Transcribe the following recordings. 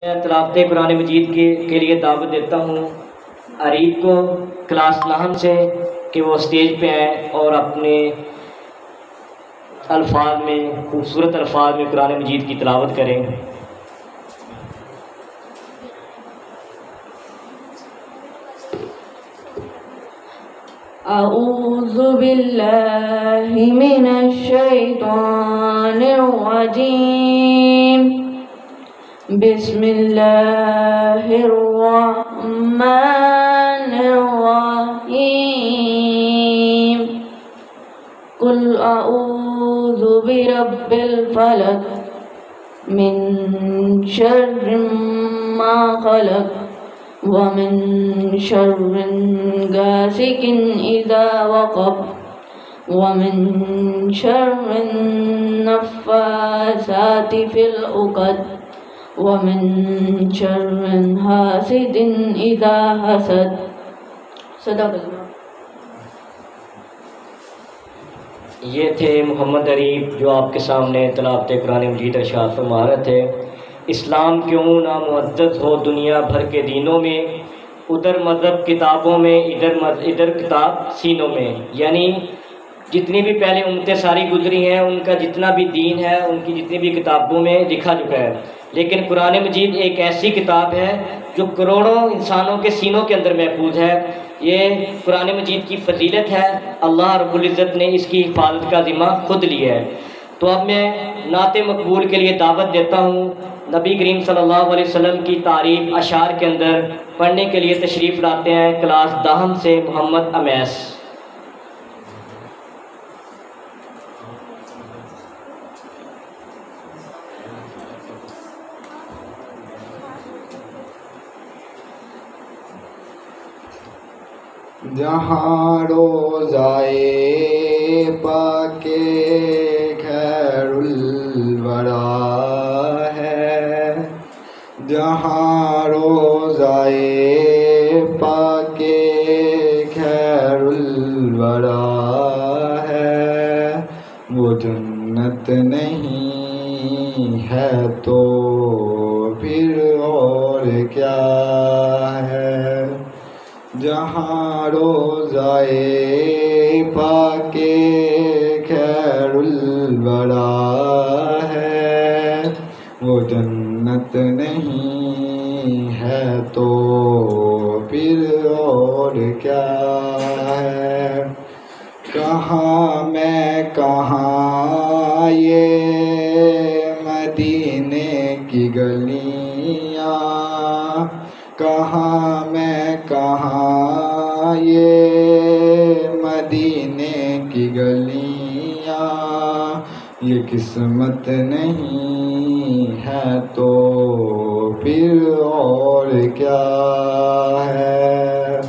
میں تلاوت قرآن مجید کے لیے دعوت دیتا ہوں عریب کو کلاس 9 سے کہ وہ اسٹیج پہ آئیں اور اپنے الفاظ میں خوبصورت الفاظ میں قرآن مجید کی تلاوت کریں۔ اعوذ باللہ من الشیطان الرجیم، بسم اللہ الرحمن الرحیم، قل اعوذ برب الفلق من شر ما خلق ومن شر غاسق اذا وقب ومن شر النفاثات في العقد ومن شر حاسد اذا حسد۔ صدق اللہ۔ یہ تھے محمد عریب جو آپ کے سامنے تلاوت قرآن مجید ارشاد فرما رہے تھے۔ اسلام کیوں نہ معزز ہو دنیا بھر کے دینوں میں، ادھر مذہب کتابوں میں، ادھر کتاب سینوں میں، یعنی جتنی بھی پہلے امتیں ساری گزری ہیں ان کا جتنا بھی دین ہے ان کی جتنی بھی کتابوں میں لکھا چکا ہے، لیکن قرآن مجید ایک ایسی کتاب ہے جو کروڑوں انسانوں کے سینوں کے اندر محفوظ ہے۔ یہ قرآن مجید کی فضیلت ہے، اللہ رب العزت نے اس کی حفاظت کا ذمہ خود لیا ہے۔ تو اب میں نعت مقبول کے لیے دعوت دیتا ہوں، نبی کریم صلی اللہ علیہ وسلم کی تعریف اشعار کے اندر پڑھنے کے لیے تشریف لاتے ہیں کلاس 10 سے محمد امیس۔ جہاں روضائے پاک خیر الورا ہے، جہاں روضائے پاک خیر الورا ہے، وہ جنت نہیں ہے تو پھر اور کیا ہے۔ جہاں روضائے پاک خیر الورا ہے، وہ جنت نہیں ہے تو پھر اور کیا ہے۔ کہاں میں کہاں یہ مدینے کی گلیاں، کہاں میں کہاں یہ مدینے کی گلیاں، یہ قسمت نہیں ہے تو پھر اور کیا ہے۔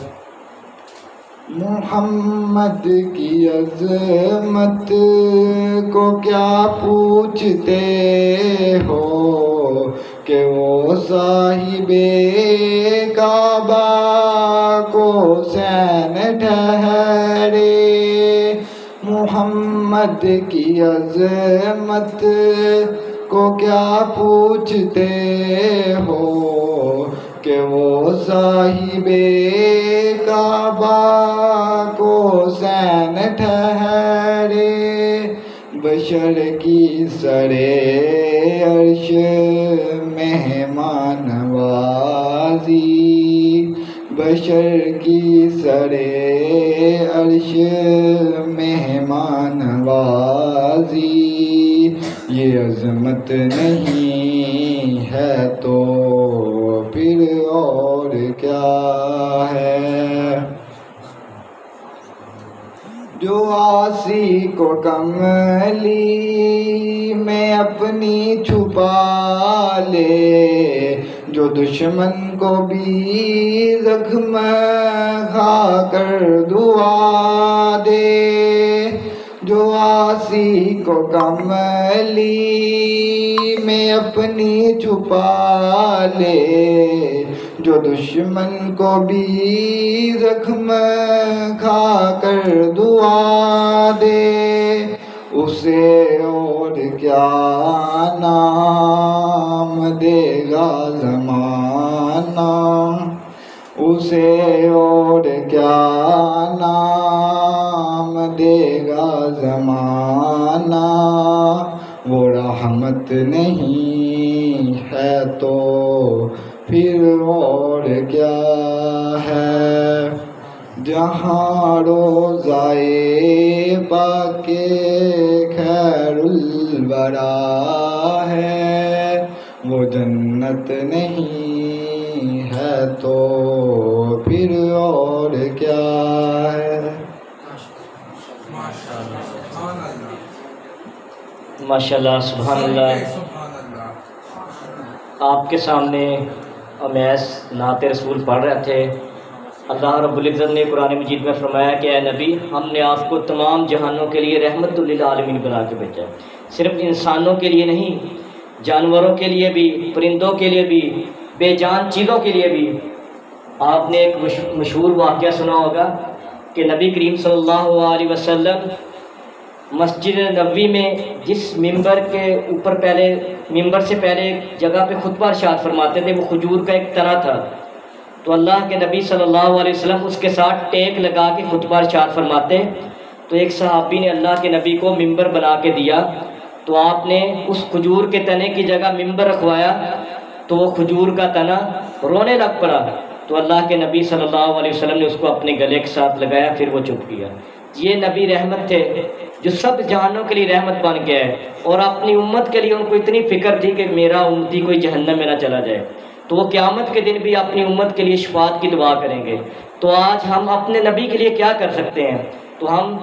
محمد کی عظمت کو کیا پوچھتے ہو کہ وہ صاحب کعبہ کو حسین ٹھہرے۔ محمد کی عظمت کو کیا پوچھتے ہو کہ وہ صاحب کعبہ کو حسین ٹھہرے۔ بشر کی سرے عرش مہمان نوازی، بشر کی سرے عرش مہمان نوازی، یہ عظمت نہیں ہے تو پھر اور کیا ہے۔ جو عاصی کو کملی میں اپنی چھپا لے، جو دشمن کو بھی زخم کھا کر دعا دے، جو عاصی کو کملی میں اپنی چھپا لے، جو دشمن کو بھی زخم کھا کر دعا دے، اسے اور کیا نام دے گا زمانہ، اسے اور کیا نام دے گا زمانہ، وہ رحمت نہیں ہے تو پھر اور کیا ہے، جہاں روضائے پاک خیر الورا ہے، وہ جنت نہیں ہے تو پھر اور کیا ہے۔ ماشاءاللہ، سبحان اللہ۔ آپ کے سامنے امیس نعت رسول پڑھ رہے تھے۔ اللہ رب العزت نے قرآن مجید میں فرمایا کہ اے نبی، ہم نے آپ کو تمام جہانوں کے لیے رحمت للعالمین بنا کے بھیجا ہے، صرف انسانوں کے لیے نہیں، جانوروں کے لیے بھی، پرندوں کے لیے بھی، بے جان چیزوں کے لیے بھی۔ آپ نے ایک مشہور واقعہ سنا ہوگا کہ نبی کریم صلی اللہ علیہ وسلم مسجد نبوی میں جس ممبر کے اوپر ممبر سے پہلے ایک جگہ پہ خطبہ ارشاد فرماتے تھے، وہ کھجور کا ایک تنا تھا، تو اللہ کے نبی صلی اللہ علیہ وسلم اس کے ساتھ ٹیک لگا کے خطبہ ارشاد فرماتے، تو ایک صحابی نے اللہ کے نبی کو ممبر بنا کے دیا، تو آپ نے اس کھجور کے تنے کی جگہ ممبر رکھوایا، تو وہ کھجور کا تنا رونے لگ پڑا، تو اللہ کے نبی صلی اللہ علیہ وسلم نے اس کو اپنے گلے کے ساتھ لگایا، پھر وہ چپ گیا۔ یہ نبی رحمت تھے جو سب جہانوں کے لیے رحمت بن گیا ہے، اور اپنی امت کے لیے ان کو اتنی فکر تھی کہ میرا امتی کوئی جہنم میں نہ چلا جائے، تو وہ قیامت کے دن بھی اپنی امت کے لیے شفاعت کی دعا کریں گے۔ تو آج ہم اپنے نبی کے لیے کیا کر سکتے ہیں؟ تو ہم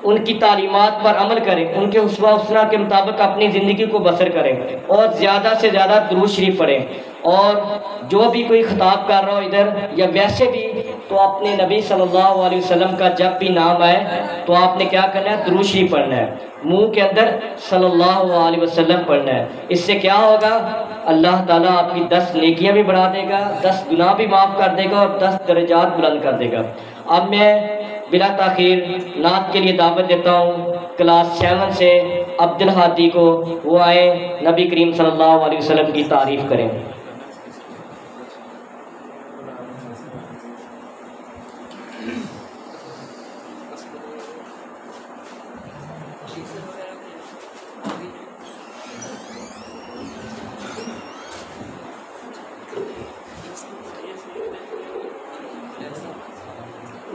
ان کی تعلیمات پر عمل کریں، ان کے اسوہ حسنہ کے مطابق اپنی زندگی کو بسر کریں، اور زیادہ سے زیادہ درود شریف پڑھیں، اور جو بھی کوئی خطاب کر رہا ہو ادھر یا ویسے بھی، تو اپنے نبی صلی اللہ علیہ وسلم کا جب بھی نام آئے تو آپ نے کیا کرنا ہے؟ درود شریف پڑھنا ہے، منہ کے اندر صلی اللہ علیہ وسلم پڑھنا ہے۔ اس سے کیا ہوگا؟ اللہ تعالیٰ آپ کی 10 نیکیاں بھی بڑھا دے گا، 10 گناہ بھی معاف کر دے گا، اور 10 درجات بلند کر دے گا۔ اب میں بلا تاخیر نعت کے لیے دعوت دیتا ہوں کلاس 7 سے عبد الحادی کو، وہ آئے نبی کریم صلی اللہ علیہ وسلم کی تعریف کریں۔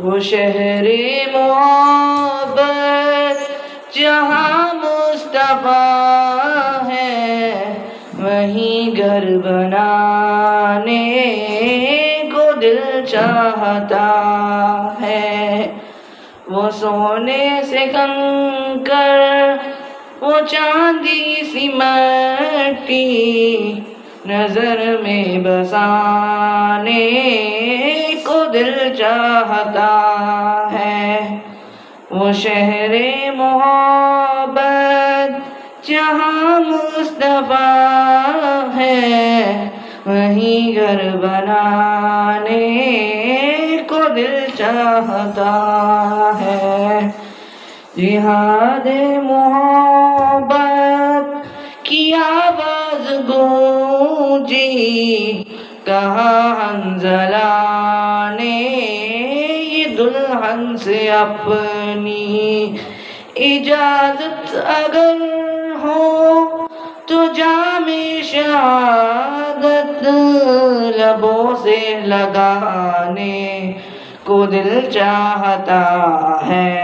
وہ شہر محبت جہاں مصطفیٰ ہے، وہیں گھر بنانے کو دل چاہتا ہے، وہ سونے سے کنکر، وہ چاندی سی مٹی، نظر میں بسانے کو دل چاہتا ہے، وہ شہر محبت جہاں مصطفیٰ ہے، وہیں گھر بنانے کو دل چاہتا ہے، جہاد محبت کی آواز گونجی، کہا حنظلہ نے یہ دلہن سے اپنی اجازت اگر ہو تو جام شہادت لبوں سے لگانے کو دل چاہتا ہے،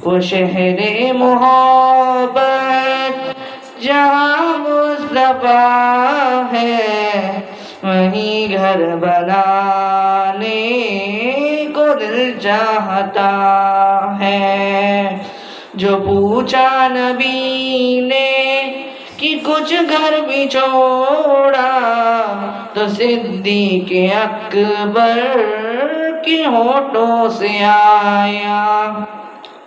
وہ شہر محبت جہاں مصطفیٰ ہے، وہیں گھر بنانے کو دل چاہتا ہے، جو پوچھا نبی نے کہ کچھ گھر بھی چھوڑا، تو صدیق اکبر کے ہونٹوں سے آیا،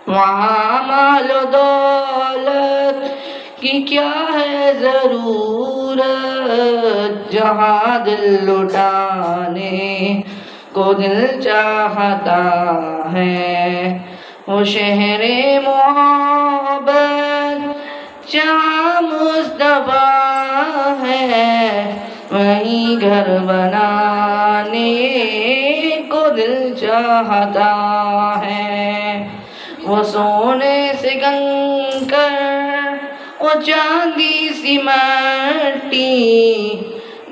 وہاں مال و دولت کی کیا ہے ضرورت، جہاں دل لٹانے کو دل چاہتا ہے، وہ شہر محبت جہاں مصطفیٰ ہے وہیں گھر بنانے کو دل چاہتا ہے۔ وہ سونے سے کنکر وہ چاندی سی مٹی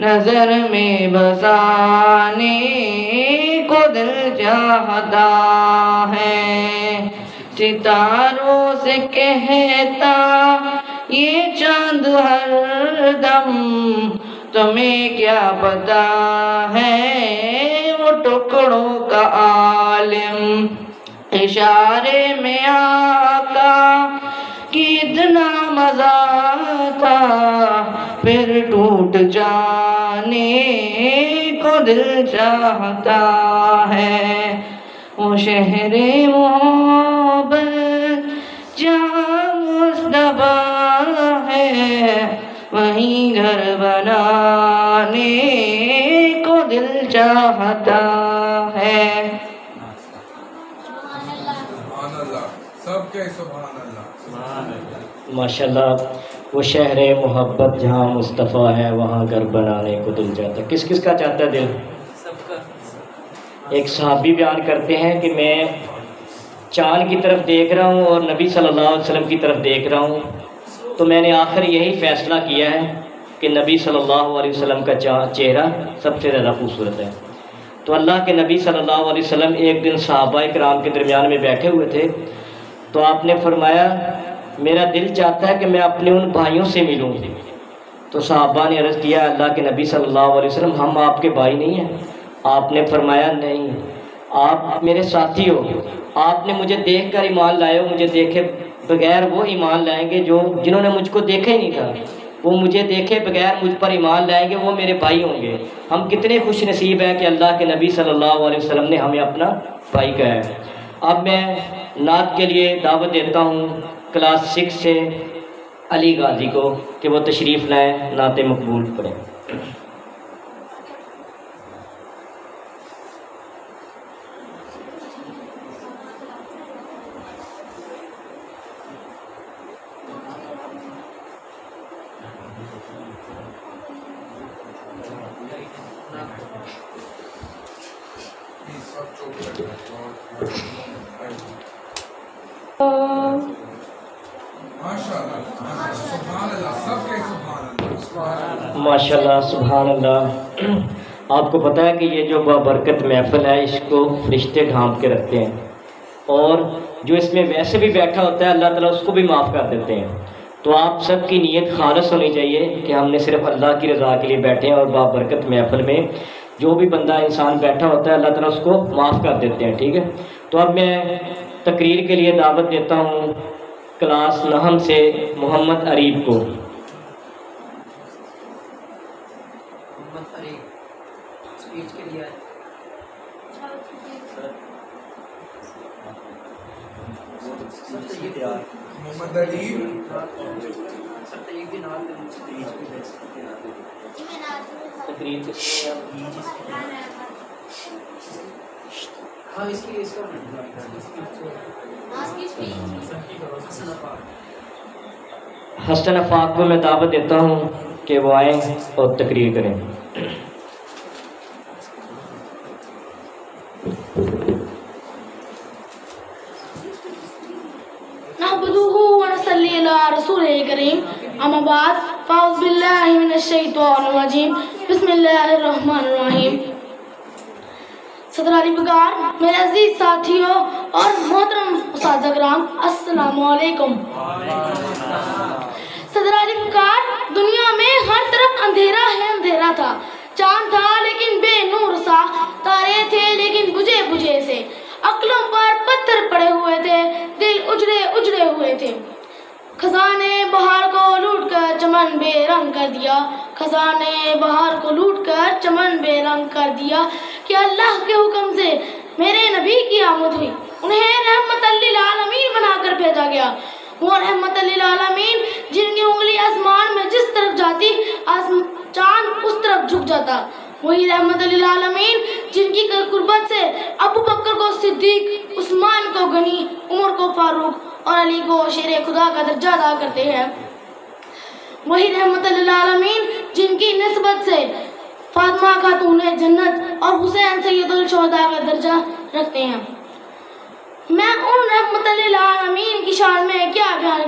نظر میں بسانے کو دل چاہتا ہے۔ ستاروں سے کہتا یہ چاند ہر دم تمہیں کیا پتا ہے وہ ٹکڑوں کا عالم، اشارے میں آقا کی اتنا مزہ تھا پھر ٹوٹ جانے کو دل چاہتا ہے۔ وہ شہر محبت جہاں مصطفیٰ ہے وہیں گھر بنانے کو دل چاہتا ہے۔ سبحان اللہ، سب کے سبحان اللہ۔ ماشاءاللہ، وہ شہر محبت جہاں مصطفیٰ ہے وہاں گھر بنانے کو دل چاہتا ہے۔ کس کس کا چاہتا ہے دل؟ ایک صحابی بیان کرتے ہیں کہ میں چاند کی طرف دیکھ رہا ہوں اور نبی صلی اللہ علیہ وسلم کی طرف دیکھ رہا ہوں، تو میں نے آخر یہی فیصلہ کیا ہے کہ نبی صلی اللہ علیہ وسلم کا چہرہ سب سے زیادہ خوبصورت ہے۔ تو اللہ کے نبی صلی اللہ علیہ وسلم ایک دن صحابہ کرام کے درمیان میں بیٹھے ہوئے تھے، تو آپ نے فرمایا میرا دل چاہتا ہے کہ میں اپنے ان بھائیوں سے ملوں۔ تو صحابہ نے عرض کیا اللہ کے نبی صلی اللہ علیہ وسلم ہم آپ کے بھائی نہیں ہیں؟ آپ نے فرمایا نہیں، آپ میرے ساتھی ہو، آپ نے مجھے دیکھ کر ایمان لائے ہو، مجھے دیکھے بغیر وہ ایمان لائیں گے جنہوں نے مجھ کو دیکھا ہی نہیں تھا، وہ مجھے دیکھے بغیر مجھ پر ایمان لائیں گے، وہ میرے بھائی ہوں گے۔ ہم کتنے خوش نصیب ہیں کہ اللہ کے نبی صلی اللہ علیہ وسلم نے ہمیں اپنا بھائی کہا ہے۔ اب میں نعت کے لیے دعوت دیتا ہوں کلاس 6 سے علی غازی کو کہ وہ تشریف لائیں، نعت مقبول پڑھیں۔ ماشاءاللہ سبحان اللہ۔ آپ کو پتہ ہے کہ یہ جو بابرکت محفل ہے اس کو فرشتے ڈھانپ کے رکھتے ہیں، اور جو اس میں ویسے بھی بیٹھا ہوتا ہے اللہ تعالیٰ اس کو بھی معاف کر دیتے ہیں۔ تو آپ سب کی نیت خالص ہونی چاہیے کہ ہم نے صرف اللہ کی رضا کے لیے بیٹھے ہیں، اور بابرکت محفل میں جو بھی بندہ انسان بیٹھا ہوتا ہے اللہ تعالیٰ اس کو معاف کر دیتے ہیں، ٹھیک ہے۔ تو اب میں تقریر کے لیے دعوت دیتا ہوں کلاس 9 سے محمد عریب کو۔ محمد علیب حسن افاق کو میں دعوت دیتا ہوں کہ وہ آئیں اور تقریر کریں۔ نحمده ونصلي على رسوله الكريم اما بعد فاعوذ بالله من الشیطان الرجیم بسم اللہ الرحمن الرحیم۔ صدر علی بگار، میرے عزیز ساتھیوں اور محترم اساتذہ کرام، السلام علیکم۔ صدر علی بگار، دنیا میں ہر طرف اندھیرا ہے اندھیرا تھا، چاند تھا لیکن بے نور سا، تارے تھے لیکن بجھے بجھے سے، عقلوں پر پتھر پڑے ہوئے تھے، دل اجڑے اجڑے ہوئے تھے۔ خزانے بہار کو لوٹ کر چمن بے رنگ کر دیا، خزانے بہار کو لوٹ کر چمن بے رنگ کر دیا، کہ اللہ کے حکم سے میرے نبی کی آمد ہوئی، انہیں رحمت للعالمین بنا کر بھیجا گیا۔ وہ رحمت للعالمین جن کی انگلی آسمان میں جس طرف جاتی چاند اس طرف جھک جاتا، وہی رحمت للعالمین جن کی قربت سے ابو بکر کو صدیق، عثمان کو غنی، عمر کو فاروق اور علی کو شیر خدا کا درجہ ادا کرتے ہیں۔ وہی رحمت للعالمین جن کی نسبت سے فاطمہ خاتون جنت اور حسین سید الشہداء کا درجہ رکھتے ہیں۔ میں ان رحمت للعالمین کی شان میں کیا بیان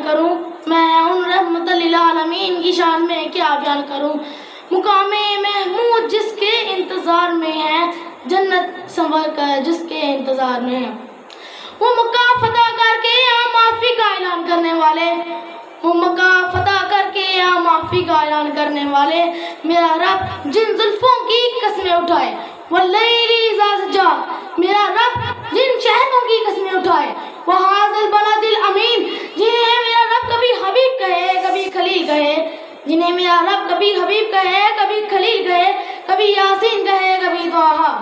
کروں، مقام محمود جس کے انتظار میں ہے، جنت سنور کر جس کے انتظار میں ہے۔ وہ مکہ فتح کر کے یہاں معافی کا اعلان کرنے والے میرا رب جن زلفوں کی قسمیں اٹھائے، واللیل اذا سجا، میرا رب جن شہروں کی قسمیں اٹھائے، وہذا البلد الامین، جنہیں میرا رب کبھی حبیب کہے کبھی خلیل کہے، جنہیں میرا رب کبھی حبیب کہے کبھی خلیل کہے، کبھی یاسین کہے کبھی طٰہٰ۔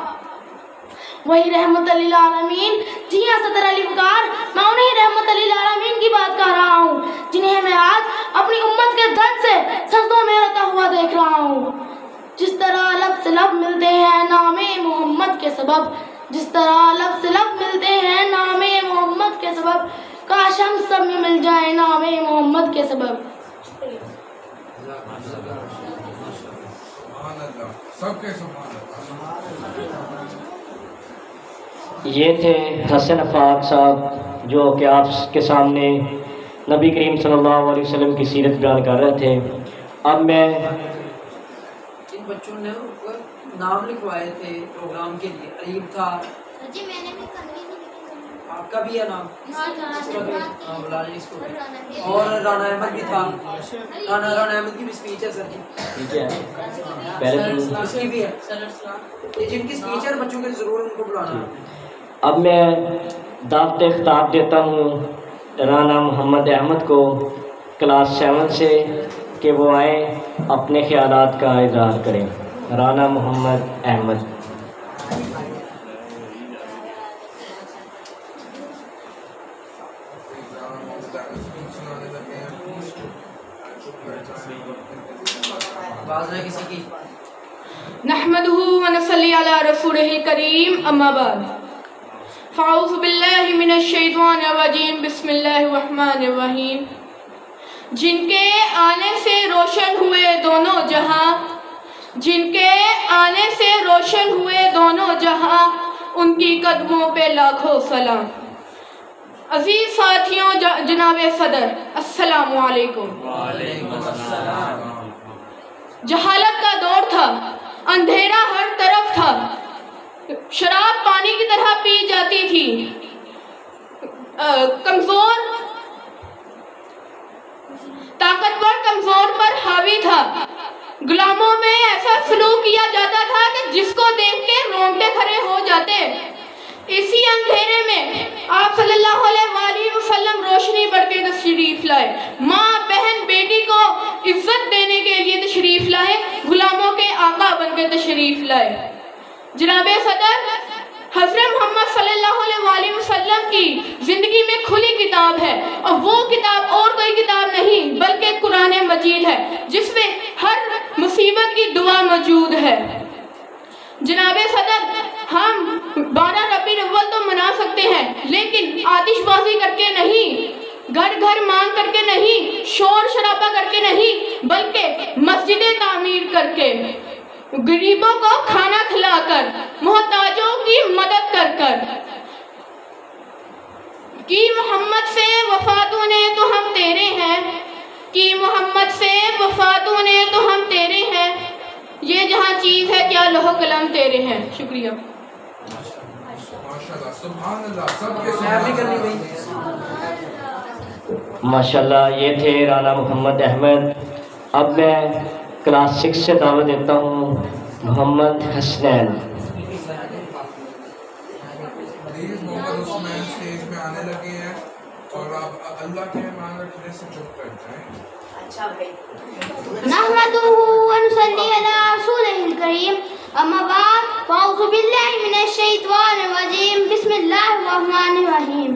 وہی رحمت للعالمین، جی ہاں صدر علی وقار، میں انہیں رحمت للعالمین کی بات کر رہا ہوں جنہیں میں آج اپنی امت کے درد سے سجدوں میں روتا ہوا دیکھ رہا ہوں۔ جس طرح لب سے لب ملتے ہیں نام محمد کے سبب، جس طرح لب سے لب ملتے ہیں نام محمد کے سبب، کاش ہم سب میں مل جائے نام محمد کے سبب۔ سبحان اللہ، سب کے سبحان اللہ۔ یہ تھے حسن افاق صاحب جو کہ آپ کے سامنے نبی کریم صلی اللہ علیہ وسلم کی سیرت بیان کر رہے تھے۔ اب میں جن بچوں نے نام لکھوائے تھے پروگرام کے لیے، عریب تھا، جی میں نے بھی آپ کا بھی ہے نام، بلا لیں اس کو، اور رانا احمد بھی تھا، رانا احمد کی بھی اسپیچ ہے سر جی، ٹھیک ہے پہلے اس کی بھی ہے، یہ جن کی اسپیچ ہے بچوں کے ضرور ان کو بلانا۔ اب میں دعوت خطاب دیتا ہوں رانا محمد احمد کو کلاس 7 سے کہ وہ آئیں اپنے خیالات کا اظہار کریں۔ رانا محمد احمد۔ باز ہے کسی کی؟ نحمده ونصلي على رسوله الكريم اما بعد فاعوذ باللہ من الشیطان الرجیم بسم اللہ الرحمن الرحیم۔ جن کے آنے سے روشن ہوئے دونوں جہاں، جن کے آنے سے روشن ہوئے دونوں جہاں، ان کی قدموں پہ لاکھوں سلام۔ عزیز ساتھیوں، جناب صدر، السلام علیکم۔ وعلیکم السلام۔ جہالت کا دور تھا، اندھیرا ہر طرف تھا، شراب پانی کی طرح پی جاتی تھی، طاقتور کمزور پر حاوی تھا، غلاموں میں ایسا سلوک کیا جاتا تھا کہ جس کو دیکھ کے رونگٹے کھڑے ہو جاتے۔ اسی اندھیرے میں آپ صلی اللہ علیہ وسلم روشنی بڑھ کے تشریف لائے، ماں بہن بیٹی کو عزت دینے کے لیے تشریف لائے، غلاموں کے آقا بن کے تشریف لائے۔ جناب صدر، حضرت محمد صلی اللہ علیہ وسلم کی زندگی میں کھلی کتاب ہے، اور وہ کتاب اور کوئی کتاب نہیں بلکہ قرآن مجید ہے، جس میں ہر مصیبت کی دعا موجود ہے۔ جناب صدر، ہم 12 ربیع الاول تو منا سکتے ہیں، لیکن آتش بازی کر کے نہیں، گھر گھر مانگ کر کے نہیں، شور شرابہ کر کے نہیں، بلکہ مسجدیں تعمیر کر کے، غریبوں کو کھانا کھلا کر، محتاجوں کی مدد کر کر، کہ محمد سے وفاتوں نے تو ہم تیرے ہیں، کہ محمد سے وفاتوں نے تو ہم تیرے ہیں، یہ جہاں چیز ہے کیا لوح قلم تیرے ہیں۔ شکریہ۔ ماشاءاللہ، سبحان اللہ، سب کے میں بھی کرنی سبحان گئی۔ ماشاءاللہ یہ تھے رانا محمد احمد۔ اب میں کلاس 6 سے دعوت دیتا ہوں محمد حسنین۔ پلیز محمد عثمان اسٹیج پہ آنے لگے ہیں، اور آپ اللہ کے مان رکھنے سے چپ کر جائیں۔ نحمده ونصلي على رسوله الكريم اما بعد فاعوذ باللہ من الشیطان الرجیم بسم اللہ الرحمن الرحیم۔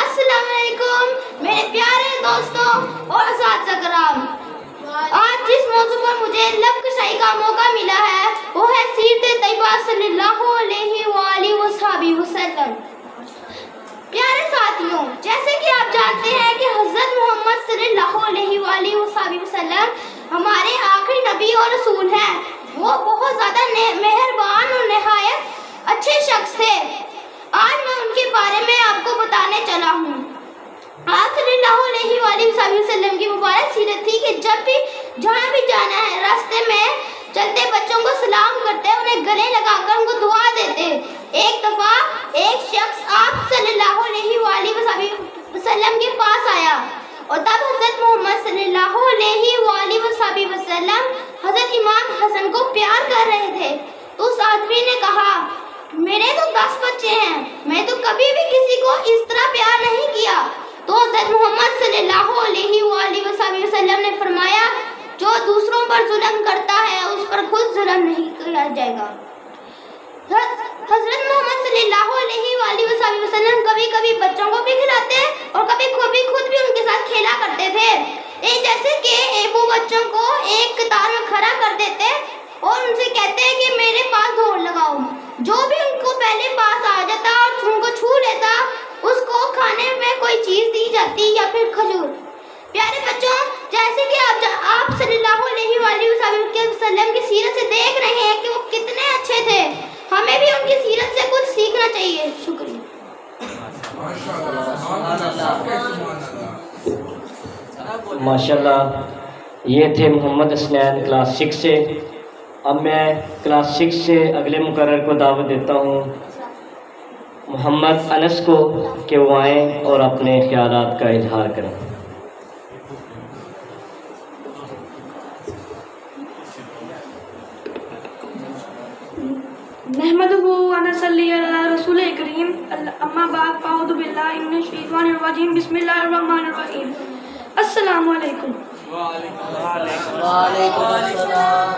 السلام علیکم میرے پیارے دوستوں اور اساتذہ کرام، آج جس موضوع پر مجھے لب کشائی کا موقع ملا ہے وہ ہے سیرت طیبہ صلی اللہ علیہ وآلہ وصحبہ وسلم۔ پیارے ساتھیوں، جیسے کہ آپ جانتے ہیں کہ حضرت محمد صلی اللہ علیہ وآلہ وسلم ہمارے آخری نبی اور رسول ہیں. وہ بہت زیادہ مہربان اور نہایت اچھے شخص تھے. آج میں ان کے بارے میں آپ کو بتانے چلا ہوں. آپ صلی اللہ علیہ وآلہ وسلم کی مبارک سیرت تھی کہ جب بھی جہاں بھی جانا ہے راستے میں چلتے بچوں کو سلام کرتے، انہیں گلے لگا کر ان کو دعا دیتے. ایک دفعہ ایک شخص آپ صلی اللہ علیہ وآلہ وسلم کے پاس آیا اور تب حضرت محمد صلی اللہ علیہ وآلہ وسلم حضرت امام حسن کو پیار کر رہے تھے. تو اس آدمی نے کہا میرے تو 10 بچے ہیں، میں تو کبھی بھی کسی کو اس طرح پیار نہیں کیا. تو حضرت محمد صلی اللہ علیہ وآلہ وسلم نے فرمایا جو دوسروں پر ظلم کرتا ہے اس پر خود ظلم نہیں کیا جائے گا. حضرت محمد صلی اللہ علیہ وآلہ وسلم کبھی کبھی بچوں کو بھی کھلاتے اور کبھی خود بھی ان کے ساتھ کھیلا کرتے تھے. جیسے کہ وہ بچوں کو ایک قطار میں کھڑا کر دیتے اور ان سے کہتے ہیں کہ میرے پاس دوڑ لگاؤ. جو بھی ان کو پہلے پاس آ جاتا اور ان کو چھو لیتا اس کو کھانے میں کوئی چیز دی جاتی یا پھر کھجور. پیارے بچوں، جیسے کہ آپ صلی اللہ علیہ وآلہ وسلم کی سیرت سے دیکھ رہے ہیں کہ وہ کتنے اچھے تھے. ہمیں بھی ان کی سیرت سے کچھ سیکھنا چاہیے. شکریہ. ماشاءاللہ یہ تھے محمد حسنین کلاس 6 سے. اب میں کلاس 6 سے اگلے مقرر کو دعوت دیتا ہوں محمد انس کو کہ وہ آئیں اور اپنے خیالات کا اظہار کریں. نحمدہ و نصلی علی رسول کریم. اما بعد فاعوذ باللہ من الشیطان الرجیم. بسم اللہ الرحمن الرحیم. السلام علیکم. وعلیکم السلام.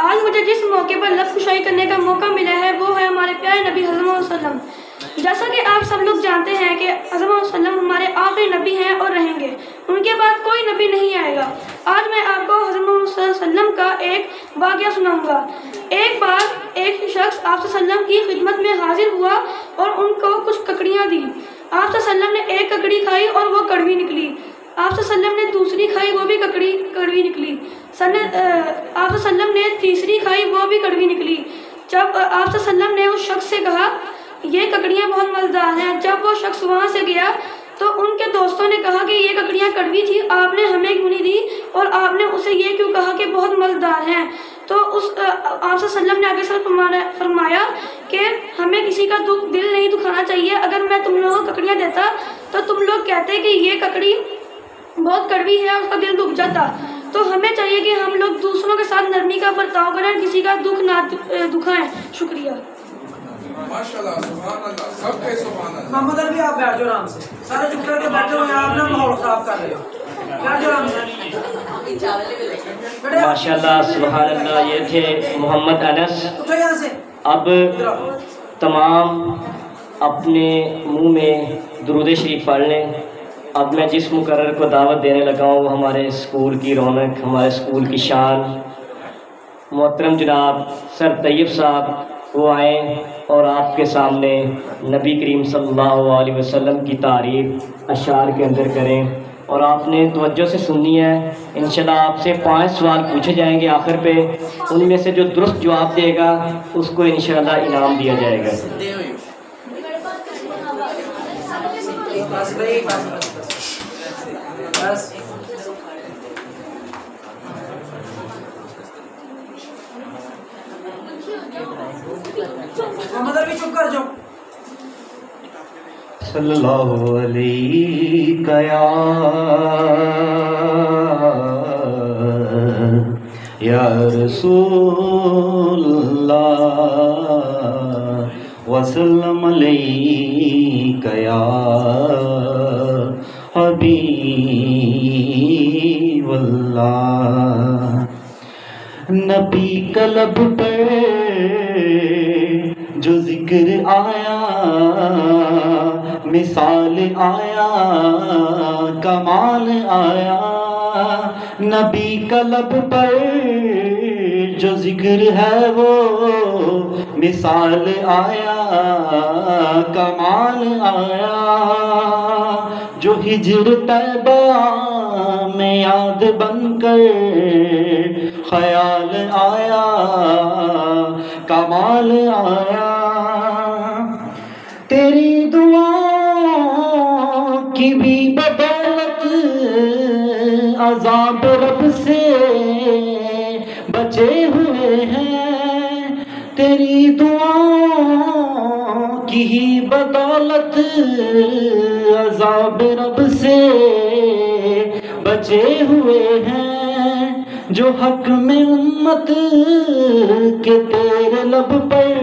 آج مجھے جس موقع پر لفظ کشائی کرنے کا موقع ملا ہے وہ ہے ہمارے پیارے نبی حضرت محمد صلی اللہ علیہ وسلم. جیسا کہ آپ سب لوگ جانتے ہیں کہ حضرت محمد صلی اللہ علیہ وسلم ہمارے آخری نبی ہیں اور رہیں گے. ان کے بعد کوئی نبی نہیں آئے گا. آج میں آپ کو حضرت محمد صلی اللہ علیہ وسلم کا ایک واقعہ سناؤں گا. ایک بار ایک شخص آپ صلی اللہ علیہ وسلم کی خدمت میں حاضر ہوا اور ان کو کچھ ککڑیاں دی. آپ صلی اللہ علیہ وسلم نے ایک ککڑی کھائی اور وہ کڑوی نکلی. آپ صلی اللہ علیہ وسلم نے دوسری کھائی، وہ بھی کڑوی نکلی. آپ صلی اللہ علیہ وسلم نے تیسری کھائی، وہ بھی کڑوی نکلی. جب آپ صلی اللہ علیہ وسلم نے اس شخص سے کہا یہ ککڑیاں بہت مزیدار ہیں، جب وہ شخص وہاں سے گیا تو ان کے دوستوں نے کہا کہ یہ ککڑیاں کڑوی تھی، آپ نے ہمیں کیوں نہیں دی اور آپ نے اسے یہ کیوں کہا کہ بہت مزیدار ہیں. تو آپ صلی اللہ علیہ وسلم نے آگے سے فرمایا کہ ہمیں کسی کا دل نہیں دکھانا چاہیے. اگر میں تم لوگوں کو ککڑیاں دیتا تو تم لوگ کہتے کہ یہ ککڑی بہت کڑوی ہے، اس کا دل دکھ جاتا. تو ہمیں چاہیے کہ ہم لوگ دوسروں کے ساتھ نرمی کا برتاؤ کریں، کسی کا دکھ نہ دکھائیں. شکریہ. ماشاءاللہ، سبحان اللہ، سب کے سبحان اللہ. محمد عربی آپ بیٹھ جاؤ آرام سے. سارے چپ کر کے بیٹھے ہوئے ہیں، آپ نا ماحول خراب کر رہے ہو. بیٹھ جاؤ آرام سے. ماشاءاللہ سبحان اللہ. یہ تھے محمد انس. اٹھو یہاں سے. اب تمام اپنے منہ میں درود شریف پڑھ لیں. اب میں جس مقرر کو دعوت دینے لگا ہوں وہ ہمارے اسکول کی رونق، ہمارے اسکول کی شان، محترم جناب سر طیب صاحب وہ آئیں اور آپ کے سامنے نبی کریم صلی اللہ علیہ وسلم کی تعریف اشعار کے اندر کریں. اور آپ نے توجہ سے سننی ہے. انشاءاللہ آپ سے 5 سوال پوچھے جائیں گے. آخر پہ ان میں سے جو درست جواب دے گا اس کو انشاءاللہ انعام دیا جائے گا. بس بھائی، بس. محمد عربی چپ کر جاؤ. صلی اللہ علیہ یا رسول اللہ وسلم علیہ یا حبیب اللہ. نبی کا لب پر جو ذکر آیا، مثال آیا، کمال آیا. نبی کا لب پر جو ذکر ہے وہ مثال آیا، کمال آیا. جو ہجر طیبہ میں یاد بن کر خیال آیا کمال آیا تیری دعاؤں کی بھی بدولت عذاب رب سے بچے ہوئے ہیں تیری دعاؤں کی ہی بدولت عذاب رب سے بچے ہوئے ہیں جو حق میں امت کے تیرے لب پر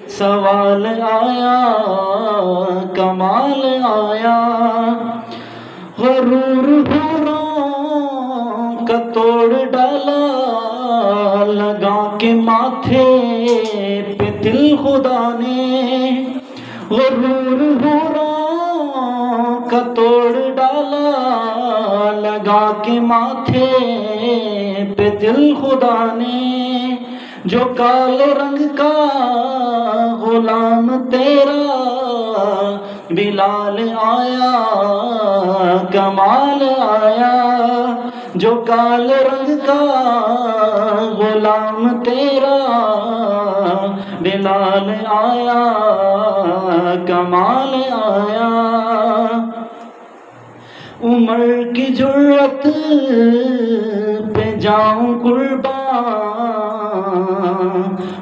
سوال آیا کمال آیا غرور حوروں کا توڑ ڈالا لگا کے ماتھے پہ دل خدا نے غرور حوروں کا توڑ ڈالا لگا کے ماتھے پہ دل خدا نے جو کالے رنگ کا غلام تیرا بلال آیا کمال آیا جو کالے رنگ کا غلام تیرا بلال آیا کمال آیا عمر کی جرت پہ جاؤں قربان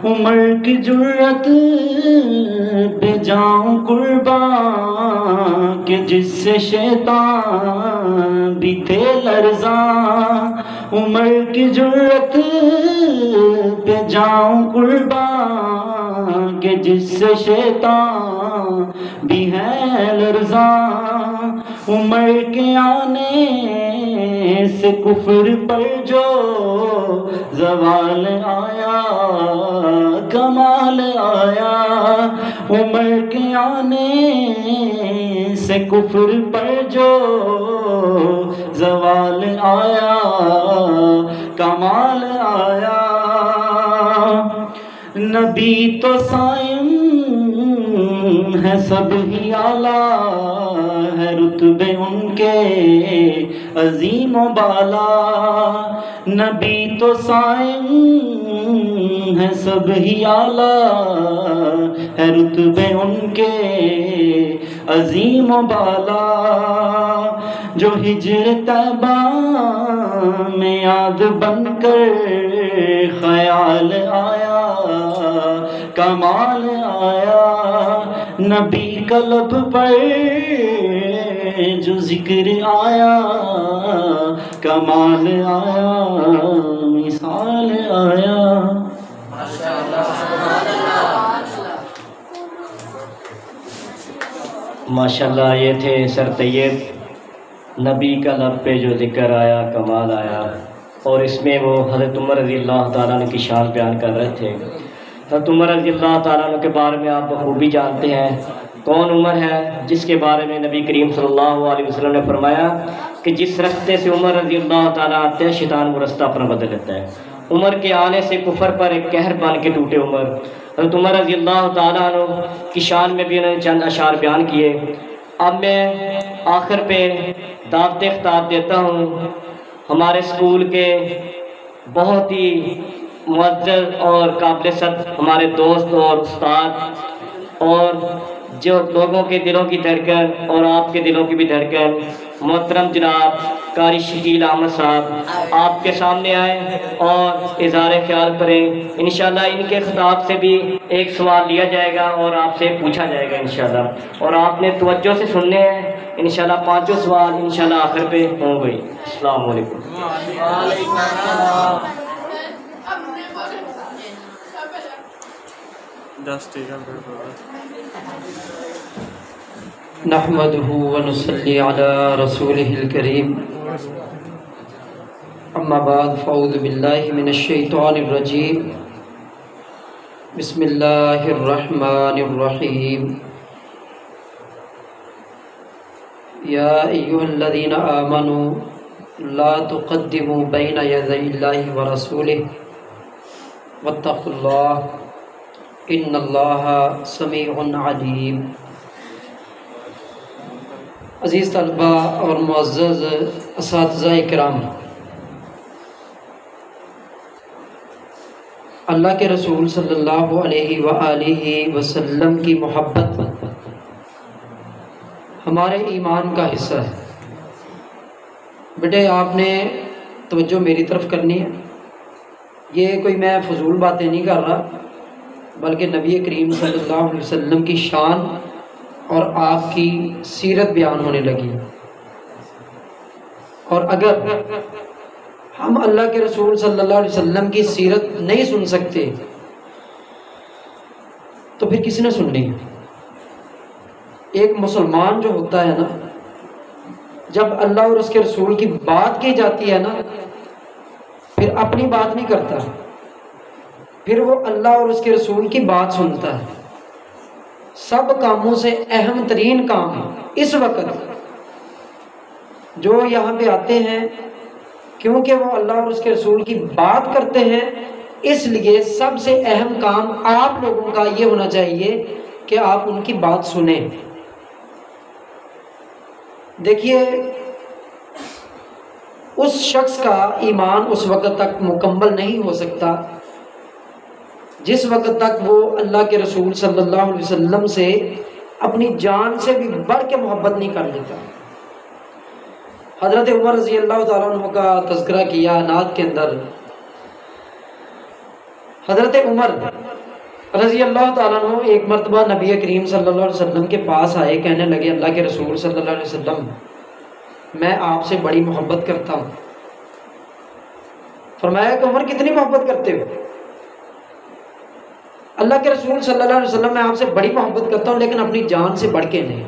عمر کی جرت پہ جاؤں قربان کہ جس سے شیطان بھی تھے لرزاں عمر کی جرت پہ جاؤں قربان کہ جس سے شیطان بھی ہے لرزاں عمر کے آنے سے کفر پر جو زوال آیا کمال آیا عمر کے آنے سے کفر پر جو زوال آیا کمال آیا نبی تو سائم ہے سب ہی اعلیٰ ہے رتبے ان کے عظیم و بالا نبی تو سائم ہے سب ہی اعلیٰ ہے رتبے ان کے عظیم و بالا جو ہجر طیبہ میں یاد بن کر خیال آیا کمال آیا نبی کا لب پر جو ذکر آیا کمال آیا مثال آیا ماشاءاللہ یہ تھے سر طیب نبی کا لب پہ جو ذکر آیا کمال آیا اور اس میں وہ حضرت عمر رضی اللہ تعالیٰ عنہ کی شان بیان کر رہے تھے حضرت عمر رضی اللہ تعالیٰ عنہ کے بارے میں آپ بخوبی جانتے ہیں کون عمر ہے جس کے بارے میں نبی کریم صلی اللہ علیہ وسلم نے فرمایا کہ جس رستے سے عمر رضی اللہ تعالیٰ آتے ہیں شیطان وہ رستہ اپنا بدل لیتا ہے عمر کے آنے سے کفر پر ایک قہر بن کے ٹوٹے عمر حضرت عمر رضی اللہ تعالیٰ عنہ کی شان میں بھی انہوں نے چند اشعار بیان کیے اب میں آخر پہ دعوت خطاب دیتا ہوں ہمارے اسکول کے بہت ہی معزز اور قابل صد ہمارے دوست اور استاد اور جو لوگوں کے دلوں کی دھڑکن اور آپ کے دلوں کی بھی دھڑکن محترم جناب قاری شکیل احمد صاحب آپ کے سامنے آئے اور اظہار خیال کریں انشاءاللہ ان کے خطاب سے بھی ایک سوال لیا جائے گا اور آپ سے پوچھا جائے گا انشاءاللہ اور آپ نے توجہ سے سننے ہیں انشاءاللہ پانچوں سوال انشاءاللہ آخر پہ ہوں گے السلام علیکم نحمده ونصلي على رسوله الكريم اما بعد فاعوذ بالله من الشيطان الرجيم بسم الله الرحمن الرحيم يا ايها الذين آمنوا لا تقدموا بين يدي الله ورسوله واتقوا الله ان الله سميع عليم عزیز طلبہ اور معزز اساتذہ کرام، اللہ کے رسول صلی اللہ علیہ وآلہ وسلم کی محبت ہمارے ایمان کا حصہ ہے۔ بیٹے آپ نے توجہ میری طرف کرنی ہے، یہ کوئی میں فضول باتیں نہیں کر رہا، بلکہ نبی کریم صلی اللہ علیہ وسلم کی شان اور آپ کی سیرت بیان ہونے لگی۔ اور اگر ہم اللہ کے رسول صلی اللہ علیہ وسلم کی سیرت نہیں سن سکتے تو پھر کس نے سننی ہے؟ ایک مسلمان جو ہوتا ہے نا، جب اللہ اور اس کے رسول کی بات کی جاتی ہے نا، پھر اپنی بات نہیں کرتا، پھر وہ اللہ اور اس کے رسول کی بات سنتا ہے۔ سب کاموں سے اہم ترین کام اس وقت جو یہاں پہ آتے ہیں، کیونکہ وہ اللہ اور اس کے رسول کی بات کرتے ہیں، اس لیے سب سے اہم کام آپ لوگوں کا یہ ہونا چاہیے کہ آپ ان کی بات سنیں۔ دیکھیے، اس شخص کا ایمان اس وقت تک مکمل نہیں ہو سکتا جس وقت تک وہ اللہ کے رسول صلی اللہ علیہ وسلم سے اپنی جان سے بھی بڑھ کے محبت نہیں کر لیتا۔ حضرت عمر رضی اللہ تعالیٰ عنہ کا تذکرہ کیا نعت کے اندر۔ حضرت عمر رضی اللہ تعالیٰ عنہ ایک مرتبہ نبی کریم صلی اللہ علیہ وسلم کے پاس آئے، کہنے لگے اللہ کے رسول صلی اللہ علیہ وسلم، میں آپ سے بڑی محبت کرتا ہوں۔ فرمایا کہ عمر کتنی محبت کرتے ہو؟ اللہ کے رسول صلی اللہ علیہ وسلم، میں آپ سے بڑی محبت کرتا ہوں لیکن اپنی جان سے بڑھ کے نہیں۔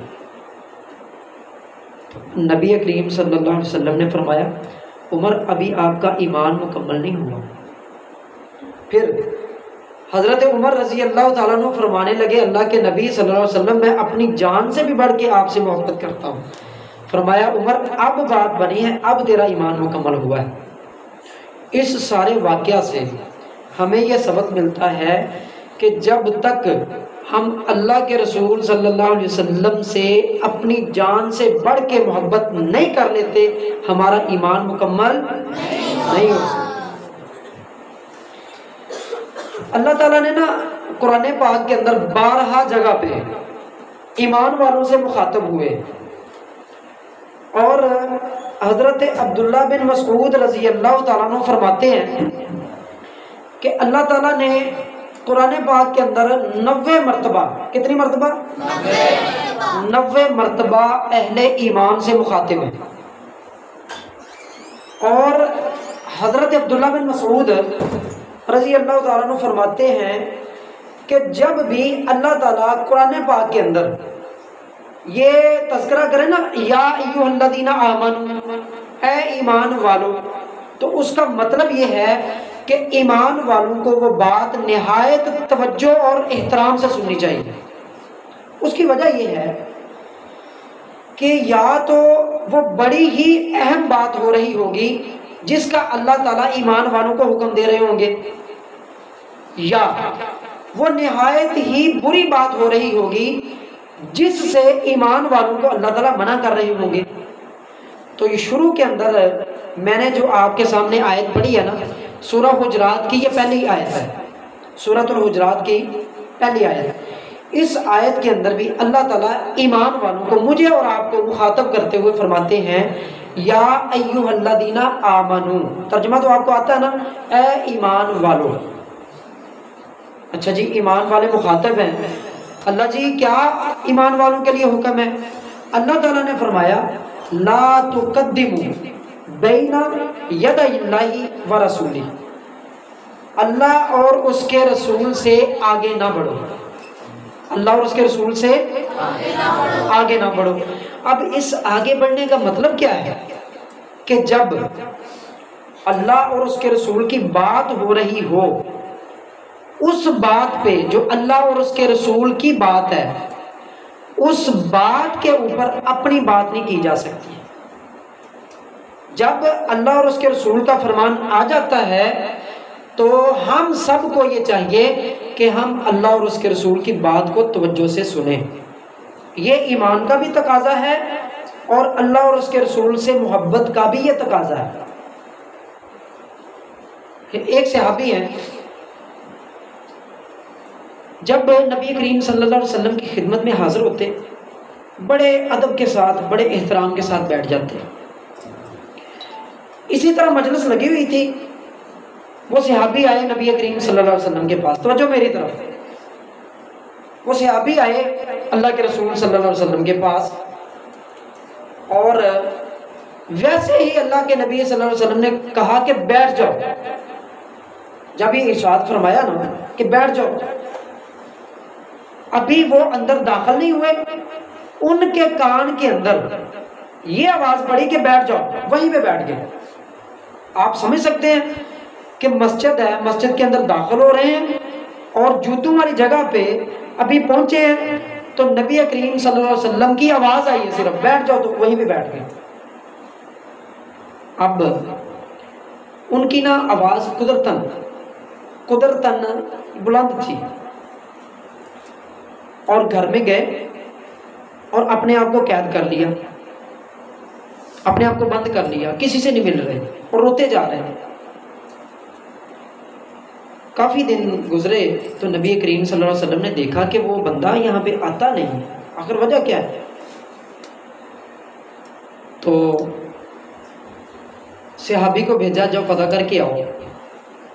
نبی کریم صلی اللہ علیہ وسلم نے فرمایا عمر ابھی آپ کا ایمان مکمل نہیں ہوا۔ پھر حضرت عمر رضی اللہ تعالیٰ عنہ فرمانے لگے اللہ کے نبی صلی اللہ علیہ وسلم، میں اپنی جان سے بھی بڑھ کے آپ سے محبت کرتا ہوں۔ فرمایا عمر اب بات بنی ہے، اب تیرا ایمان مکمل ہوا ہے۔ اس سارے واقعہ سے ہمیں یہ سبق ملتا ہے کہ جب تک ہم اللہ کے رسول صلی اللہ علیہ وسلم سے اپنی جان سے بڑھ کے محبت نہیں کر لیتے، ہمارا ایمان مکمل نہیں ہو سکتا۔ اللہ تعالیٰ نے نا قرآن پاک کے اندر 12 جگہ پہ ایمان والوں سے مخاطب ہوئے، اور حضرت عبداللہ بن مسعود رضی اللہ تعالیٰ عنہ فرماتے ہیں کہ اللہ تعالیٰ نے قرآن پاک کے اندر 90 مرتبہ، کتنی مرتبہ؟ 90 مرتبہ اہل ایمان سے مخاطب ہے۔ اور حضرت عبداللہ بن مسعود رضی اللہ تعالیٰ عنہ فرماتے ہیں کہ جب بھی اللہ تعالیٰ قرآن پاک کے اندر یہ تذکرہ کرے نا، یا ایھا الذین آمنوا، اے ایمان والو، تو اس کا مطلب یہ ہے کہ ایمان والوں کو وہ بات نہایت توجہ اور احترام سے سننی چاہیے۔ اس کی وجہ یہ ہے کہ یا تو وہ بڑی ہی اہم بات ہو رہی ہوگی جس کا اللہ تعالیٰ ایمان والوں کو حکم دے رہے ہوں گے، یا وہ نہایت ہی بری بات ہو رہی ہوگی جس سے ایمان والوں کو اللہ تعالیٰ منع کر رہے ہوں گے۔ تو یہ شروع کے اندر میں نے جو آپ کے سامنے آیت پڑھی ہے نا، سورہ حجرات کی یہ پہلی آیت ہے، سورۃ الحجرات کی پہلی آیت۔ اس آیت کے اندر بھی اللہ تعالیٰ ایمان والوں کو، مجھے اور آپ کو مخاطب کرتے ہوئے فرماتے ہیں یا ایھا الذین آمنو، ترجمہ تو آپ کو آتا ہے نا، اے ایمان والو۔ اچھا جی، ایمان والے مخاطب ہیں، اللہ جی کیا ایمان والوں کے لیے حکم ہے؟ اللہ تعالیٰ نے فرمایا لا تقدموا بین یدی اللہ ورسولہ، اللہ اور اس کے رسول سے آگے نہ بڑھو، اللہ اور اس کے رسول سے آگے نہ بڑھو۔ اب اس آگے بڑھنے کا مطلب کیا ہے کہ جب اللہ اور اس کے رسول کی بات ہو رہی ہو، اس بات پہ جو اللہ اور اس کے رسول کی بات ہے، اس بات کے اوپر اپنی بات نہیں کی جا سکتی۔ جب اللہ اور اس کے رسول کا فرمان آ جاتا ہے تو ہم سب کو یہ چاہیے کہ ہم اللہ اور اس کے رسول کی بات کو توجہ سے سنیں۔ یہ ایمان کا بھی تقاضا ہے اور اللہ اور اس کے رسول سے محبت کا بھی یہ تقاضا ہے. ایک صحابی ہیں، جب نبی کریم صلی اللہ علیہ وسلم کی خدمت میں حاضر ہوتے بڑے ادب کے ساتھ، بڑے احترام کے ساتھ بیٹھ جاتے. اسی طرح مجلس لگی ہوئی تھی، وہ صحابی آئے نبی کریم صلی اللہ علیہ وسلم کے پاس. توجہ میری طرف. وہ صحابی آئے اللہ کے رسول صلی اللہ علیہ وسلم کے پاس، اور ویسے ہی اللہ کے نبی صلی اللہ علیہ وسلم نے کہا کہ بیٹھ جاؤ. جب یہ ارشاد فرمایا نا کہ بیٹھ جاؤ، ابھی وہ اندر داخل نہیں ہوئے، ان کے کان کے اندر یہ آواز پڑی کہ بیٹھ جاؤ، وہیں پہ بیٹھ گئے. آپ سمجھ سکتے ہیں کہ مسجد ہے، مسجد کے اندر داخل ہو رہے ہیں اور جوتوں والی جگہ پہ ابھی پہنچے ہیں تو نبی کریم صلی اللہ علیہ وسلم کی آواز آئی ہے صرف بیٹھ جاؤ، تو وہیں پہ بیٹھ گئے. اب ان کی نا آواز قدرتاً بلند تھی، اور گھر میں گئے اور اپنے آپ کو قید کر لیا، اپنے آپ کو بند کر لیا، کسی سے نہیں مل رہے اور روتے جا رہے ہیں. کافی دن گزرے تو نبی کریم صلی اللہ علیہ وسلم نے دیکھا کہ وہ بندہ یہاں پہ آتا نہیں، آخر وجہ کیا ہے؟ تو صحابی کو بھیجا، جاؤ پتہ کر کے آؤ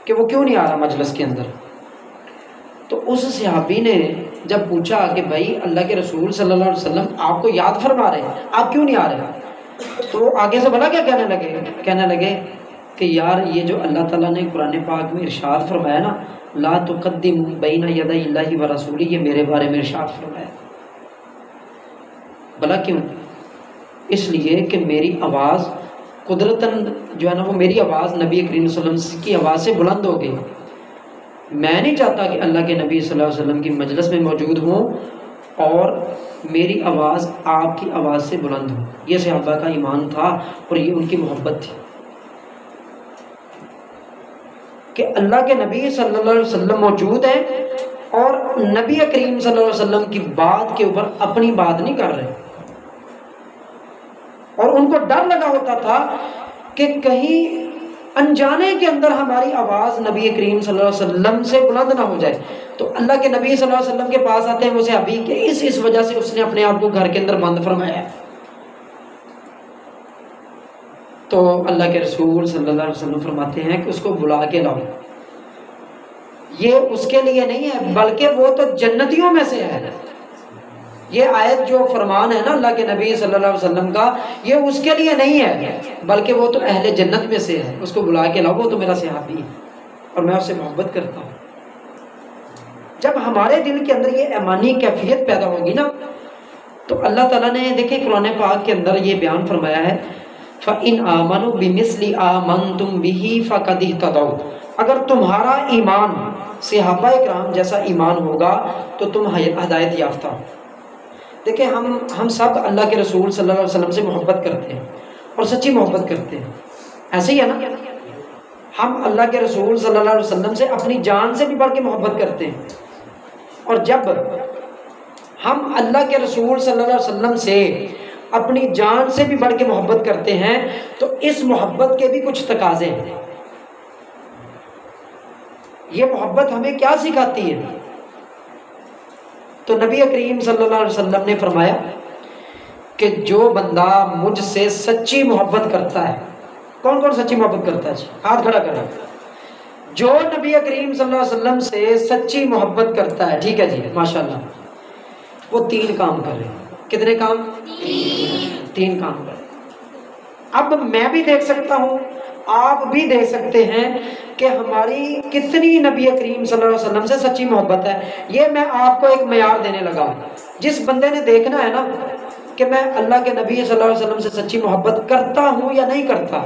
کہ وہ کیوں نہیں آ رہا مجلس کے اندر. تو اس صحابی نے جب پوچھا کہ بھائی اللہ کے رسول صلی اللہ علیہ وسلم آپ کو یاد فرما رہے ہیں، آپ کیوں نہیں آ رہے؟ تو آگے سے بلا کیا کہنے لگے کہ یار یہ جو اللہ تعالیٰ نے قرآن پاک میں ارشاد فرمایا نا، لا تقدم بین یدی اللہ و رسولہ، یہ میرے بارے میں ارشاد فرمایا. بلا کیوں؟ اس لیے کہ میری آواز قدرتاً جو ہے نا، وہ میری آواز نبی کریم صلی اللہ علیہ وسلم کی آواز سے بلند ہو گئی. میں نہیں چاہتا کہ اللہ کے نبی صلی اللہ علیہ وسلم کی مجلس میں موجود ہوں اور میری آواز آپ کی آواز سے بلند ہو. یہ صحابہ کا ایمان تھا اور یہ ان کی محبت تھی کہ اللہ کے نبی صلی اللہ علیہ وسلم موجود ہیں اور نبی کریم صلی اللہ علیہ وسلم کی بات کے اوپر اپنی بات نہیں کر رہے. اور ان کو ڈر لگا ہوتا تھا کہ کہیں انجانے کے اندر ہماری آواز نبی کریم صلی اللہ علیہ وسلم سے بلند نہ ہو جائے. تو اللہ کے نبی صلی اللہ علیہ وسلم کے پاس آتے ہیں وہ صحابی کہ اس وجہ سے اس نے اپنے آپ کو گھر کے اندر بند فرمایا. تو اللہ کے رسول صلی اللہ علیہ وسلم فرماتے ہیں کہ اس کو بلا کے لاؤ. یہ اس کے لیے نہیں ہے بلکہ وہ تو جنتیوں میں سے ہے. یہ آیت جو فرمان ہے نا اللہ کے نبی صلی اللہ علیہ وسلم کا، یہ اس کے لیے نہیں ہے بلکہ وہ تو اہل جنت میں سے ہے. اس کو بلا کے لاؤ، وہ تو میرا صحابی ہے اور میں اس سے محبت کرتا ہوں. جب ہمارے دل کے اندر یہ ایمانی کیفیت پیدا ہوگی نا، تو اللہ تعالیٰ نے دیکھیں قرآن پاک کے اندر یہ بیان فرمایا ہے فَإِنْ آمَنُوا بِمِثْلِ آمَنْتُمْ بِهِ فَقَدِ اهْتَدَوْا. اگر تمہارا ایمان صحابہ کرام جیسا ایمان ہوگا تو تم ہدایت یافتہ ہو. دیکھیں ہم سب اللہ کے رسول صلی اللہ علیہ وسلم سے محبت کرتے ہیں اور سچی محبت کرتے ہیں، ایسے ہی ہے نا. ہم اللہ کے رسول صلی اللہ علیہ وسلم سے اپنی جان سے بھی بڑھ کے محبت کرتے ہیں. اور جب ہم اللہ کے رسول صلی اللہ علیہ وسلم سے اپنی جان سے بھی بڑھ کے محبت کرتے ہیں تو اس محبت کے بھی کچھ تقاضے ہیں. یہ محبت ہمیں کیا سکھاتی ہے؟ تو نبی کریم صلی اللہ علیہ وسلم نے فرمایا کہ جو بندہ مجھ سے سچی محبت کرتا ہے. کون کون سچی محبت کرتا ہے؟ ہاتھ کھڑا کریں. جو نبی کریم صلی اللہ علیہ وسلم سے سچی محبت کرتا ہے، ٹھیک ہے جی ماشاءاللہ، وہ 3 کام کرے. کتنے کام؟ 3 کام کرے. اب میں بھی دیکھ سکتا ہوں، آپ بھی دیکھ سکتے ہیں کہ ہماری کتنی نبی کریم صلی اللہ علیہ وسلم سے سچی محبت ہے. یہ میں آپ کو ایک معیار دینے لگا ہوں. جس بندے نے دیکھنا ہے نا کہ میں اللہ کے نبی صلی اللہ علیہ وسلم سے سچی محبت کرتا ہوں یا نہیں کرتا،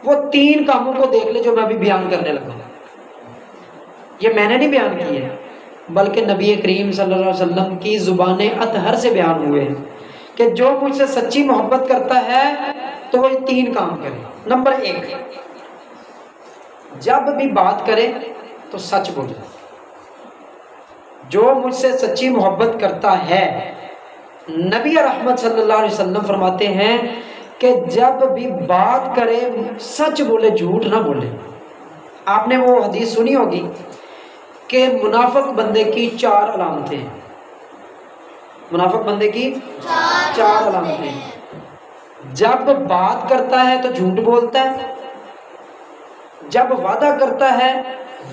وہ 3 کاموں کو دیکھ لے جو میں ابھی بیان کرنے لگا. یہ میں نے نہیں بیان کیے بلکہ نبی کریم صلی اللہ علیہ وسلم کی زبان اطہر سے بیان ہوئے ہیں کہ جو مجھ سے سچی محبت کرتا ہے تو وہ 3 کام کرے. نمبر 1، جب بھی بات کرے تو سچ بولے. جو مجھ سے سچی محبت کرتا ہے نبی رحمت صلی اللہ علیہ وسلم فرماتے ہیں کہ جب بھی بات کرے سچ بولے، جھوٹ نہ بولے۔ آپ نے وہ حدیث سنی ہوگی کہ منافق بندے کی 4 علامتیں ہیں۔ منافق بندے کی 4 علامتیں ہیں۔ جب بات کرتا ہے تو جھوٹ بولتا ہے، جب وعدہ کرتا ہے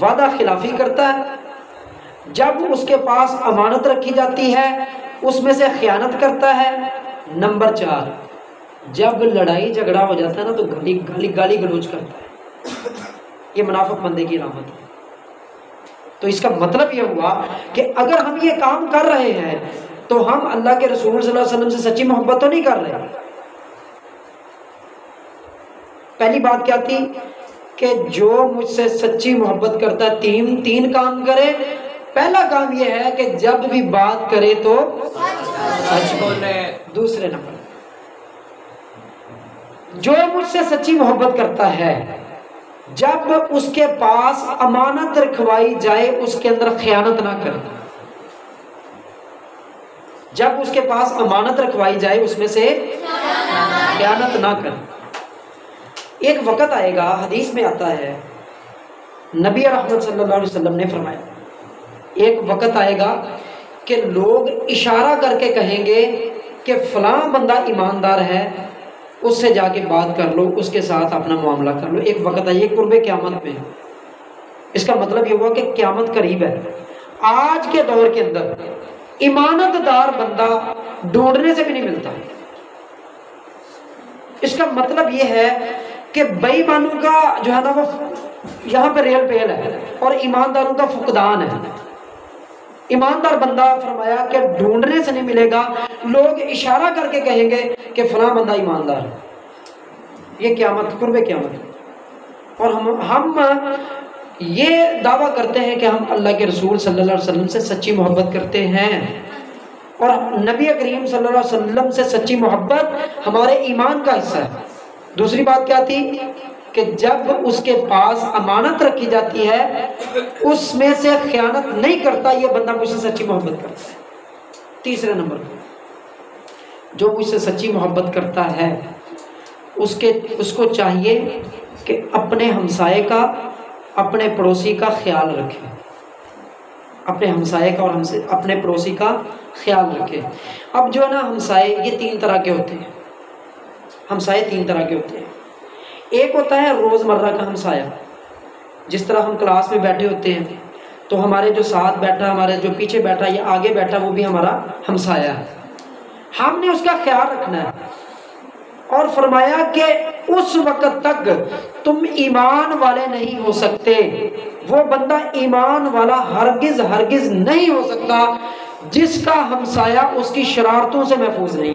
وعدہ خلافی کرتا ہے، جب اس کے پاس امانت رکھی جاتی ہے اس میں سے خیانت کرتا ہے۔ نمبر 4، جب لڑائی جھگڑا ہو جاتا ہے نا تو گالی گلوچ کرتا ہے۔ یہ منافق بندے کی علامت ہے۔ تو اس کا مطلب یہ ہوا کہ اگر ہم یہ کام کر رہے ہیں تو ہم اللہ کے رسول صلی اللہ علیہ وسلم سے سچی محبت تو نہیں کر رہے۔ پہلی بات کیا تھی کہ جو مجھ سے سچی محبت کرتا ہے تین کام کرے۔ پہلا کام یہ ہے کہ جب بھی بات کرے تو سچ بولے۔ دوسرے نمبر، جو مجھ سے سچی محبت کرتا ہے جب اس کے پاس امانت رکھوائی جائے اس کے اندر خیانت نہ کرے۔ جب اس کے پاس امانت رکھوائی جائے اس میں سے خیانت نہ کرے۔ ایک وقت آئے گا، حدیث میں آتا ہے، نبی رحمت صلی اللہ علیہ وسلم نے فرمایا، ایک وقت آئے گا کہ لوگ اشارہ کر کے کہیں گے کہ فلاں بندہ ایماندار ہے، اس سے جا کے بات کر لو، اس کے ساتھ اپنا معاملہ کر لو۔ ایک وقت آئے، قرب قیامت میں۔ اس کا مطلب یہ ہوا کہ قیامت قریب ہے۔ آج کے دور کے اندر ایمانت دار بندہ ڈھونڈنے سے بھی نہیں ملتا۔ اس کا مطلب یہ ہے کہ بے ایمانوں کا جو ہے نا وہ یہاں پہ ریل پیل ہے اور ایمانداروں کا فقدان ہے۔ ایماندار بندہ فرمایا کہ ڈھونڈنے سے نہیں ملے گا، لوگ اشارہ کر کے کہیں گے کہ فلاں بندہ ایماندار ہے۔ یہ قیامت، قرب قیامت۔ اور ہم یہ دعویٰ کرتے ہیں کہ ہم اللہ کے رسول صلی اللہ علیہ وسلم سے سچی محبت کرتے ہیں، اور نبی کریم صلی اللہ علیہ وسلم سے سچی محبت ہمارے ایمان کا حصہ ہے۔ دوسری بات کیا تھی کہ جب اس کے پاس امانت رکھی جاتی ہے اس میں سے خیانت نہیں کرتا، یہ بندہ مجھ سے سچی محبت کرتا ہے۔ تیسرے نمبر پر، جو مجھ سے سچی محبت کرتا ہے اس کو چاہیے کہ اپنے ہمسائے کا، اپنے پڑوسی کا خیال رکھے۔ اپنے ہمسائے کا اور اپنے پڑوسی کا خیال رکھے۔ اب جو ہے نا ہمسائے، یہ 3 طرح کے ہوتے ہیں۔ ہمسائے 3 طرح کے ہوتے ہیں۔ ایک ہوتا ہے روزمرہ کا ہمسایہ، جس طرح ہم کلاس میں بیٹھے ہوتے ہیں تو ہمارے جو ساتھ بیٹھا، ہمارے جو پیچھے بیٹھا یا آگے بیٹھا، وہ بھی ہمارا ہمسایہ ہے۔ ہم نے اس کا خیال رکھنا ہے، اور فرمایا کہ اس وقت تک تم ایمان والے نہیں ہو سکتے، وہ بندہ ایمان والا ہرگز نہیں ہو سکتا جس کا ہمسایہ اس کی شرارتوں سے محفوظ نہیں۔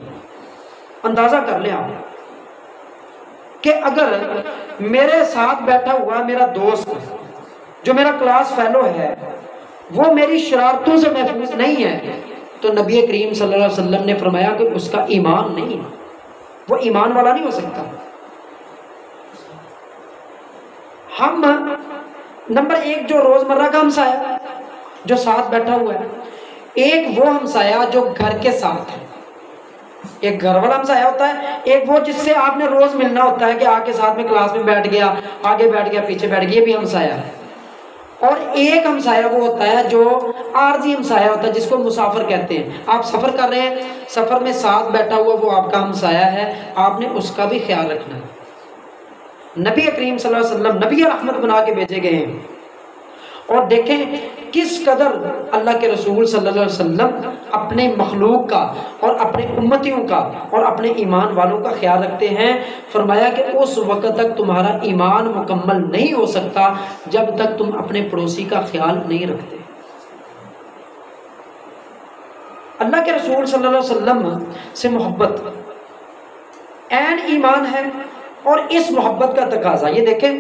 اندازہ کر لیں آپ کہ اگر میرے ساتھ بیٹھا ہوا میرا دوست جو میرا کلاس فیلو ہے وہ میری شرارتوں سے محفوظ نہیں ہے تو نبی کریم صلی اللہ علیہ وسلم نے فرمایا کہ اس کا ایمان نہیں ہے، وہ ایمان والا نہیں ہو سکتا۔ ہم نمبر 1 جو روزمرہ کا ہمسایہ جو ساتھ بیٹھا ہوا ہے، ایک وہ ہمسایہ جو گھر کے ساتھ ہے، ایک گھر والا ہمسایہ ہوتا ہے، ایک وہ جس سے آپ نے روز ملنا ہوتا ہے کہ آ کے ساتھ میں کلاس میں بیٹھ گیا، آگے بیٹھ گیا، پیچھے بیٹھ گیا، یہ بھی ہمسایہ ہے۔ اور ایک ہمسایہ وہ ہوتا ہے جو عارضی ہمسایہ ہوتا ہے، جس کو مسافر کہتے ہیں۔ آپ سفر کر رہے ہیں، سفر میں ساتھ بیٹھا ہوا وہ آپ کا ہمسایہ ہے، آپ نے اس کا بھی خیال رکھنا ہے۔ نبی کریم صلی اللہ علیہ وسلم نبی رحمت بنا کے بھیجے گئے ہیں، اور دیکھیں کس قدر اللہ کے رسول صلی اللہ علیہ وسلم اپنے مخلوق کا اور اپنے امتیوں کا اور اپنے ایمان والوں کا خیال رکھتے ہیں۔ فرمایا کہ اس وقت تک تمہارا ایمان مکمل نہیں ہو سکتا جب تک تم اپنے پڑوسی کا خیال نہیں رکھتے۔ اللہ کے رسول صلی اللہ علیہ وسلم سے محبت عین ایمان ہے، اور اس محبت کا تقاضا یہ دیکھیں،